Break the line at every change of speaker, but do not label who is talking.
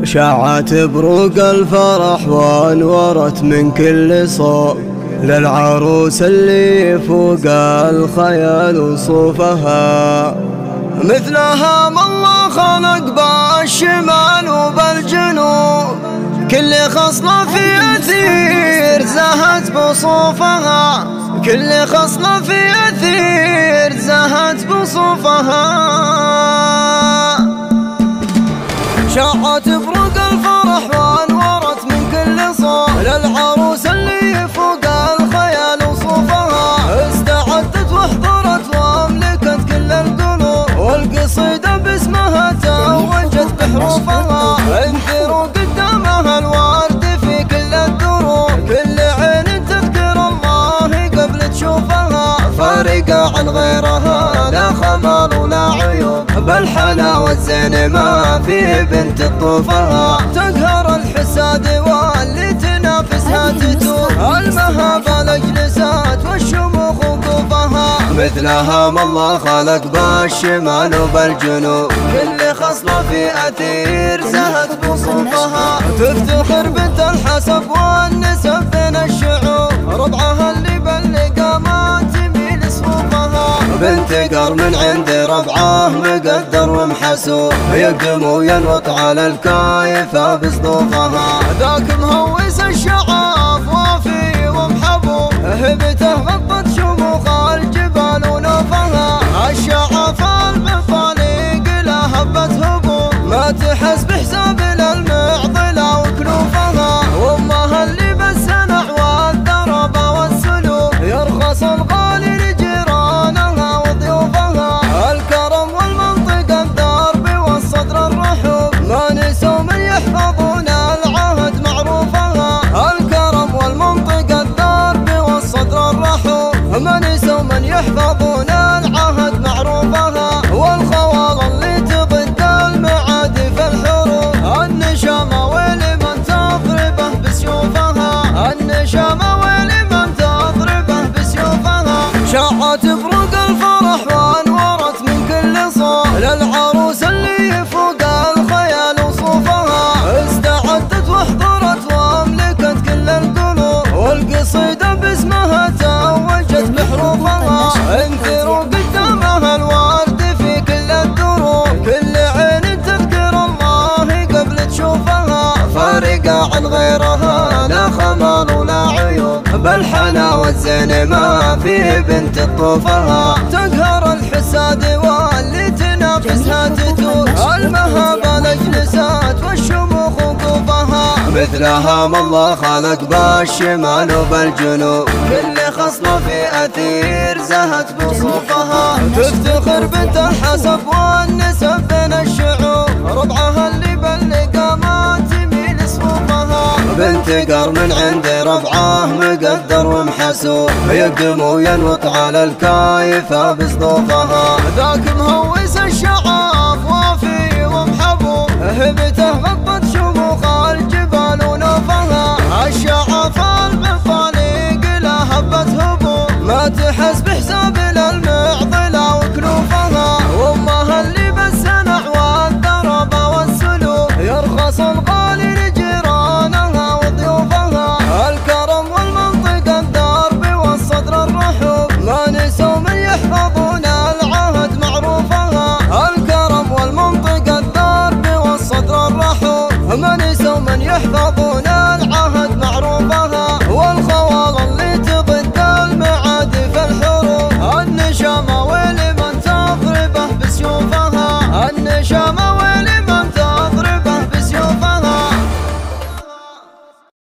شاعت بروق الفرح وانورت من كل صوب للعروس اللي فوق الخيال وصوفها. مثلها ما الله خلق بالشمال وبالجنوب، كل خصلة في أثير زهت بصوفها، كل خصلة في أثير زهت بصوفها. شاعت بروق الفرح وانورت من كل صوب للعروس اللي فوق الخيال وصوفها. استعدت واحضرت واملكت كل القلوب، والقصيدة باسمها توجت بحروفها. انثروا قدامها الورد في كل الدروب، كل عين تذكر الله قبل تشوفها. فارقة عن غيرها لا خمال ولا عيوب، بالحلاوة الزين ما في بنت تطوفها. تقهر الحساد واللي تنافسها تتوب، المهابة الاجلسات والشموخ وقوفها. مثلها ما الله خلق بالشمال وبالجنوب، كل خصلة في أثير زهت بصوفها. تفتخر بنت الحسب والنسب بين الشعوب، ربعها اللي بلقى ما تميل صفوفها. بنت قر من عند ربعه مقدر ومحسوب، يقدم وينوط على الكايفة بصدوفها. ذاك مهوس الشعاف وافي ومحبوب، هبته غطت شموخ الجبال ونوفها. الشعاف المفاليق لا هبت هبوب، ما تحس بحساب للمعضلة وكنوفها. وامها اللي بالسنع والدرب والسلوك، يرخص الغالي لجيرانها وضيوفها. الكرم والمنطق الدرب والصدر الرحوب، ما نسوا من يحفظون العهد معروفها. الكرم والمنطق الدرب والصدر الرحوب، ما نسوا من يحفظون العهد معروفها. والخوال اللي تضد المعادي في الحروب، النشامة ولمن تضربه بسيوفها، النشامة ولمن تضربه بسيوفها. شاعت بروق الفرح وانورت من كل صوب للعروس اللي فوق الخيال وصوفها. استعدت واحضرت واملكت كل القلوب، والقصيدة باسمها توجت بحروفها. انثروا قدامها الورد في كل الدروب، كل عين تذكر الله قبل تشوفها. فارقة عن غيرها لا خمال ولا عيوب، بالحلاوة الزين ما في بنت تطوفها. تقهر الحساد واللي تنافسها تتوب، المهابة الاجلسات والشموخ وقوفها. مثلها ما الله خلق بالشمال وبالجنوب، كل خصلة في أثير زهت بصوفها. تفتخر بنت الحسب والنسب بين الشعوب، ربعها اللي بلقى ما تميل صفوفها. بنت قر من عند ربعه مقدر ومحسوب، يقدم وينوط على الكايفة بصدوفها. ذاك مهوس الشعاف وافي ومحبوب، هبته غطت شموخ الجبال ونوفها. الشعاف المفاليق لا هبت هبوب، ما تحس بحساب للمعضلة وكنوفها. وامها اللي بالسنع والدرب والسلوك، يرخص الغالي لجيرانها وضيوفها. الكرم والمنطق الدرب والصدر الرحوب، ما نسوا من يحفظون العهد معروفها. الكرم والمنطق الدرب والصدر الرحوب، ما نسوا من يحفظون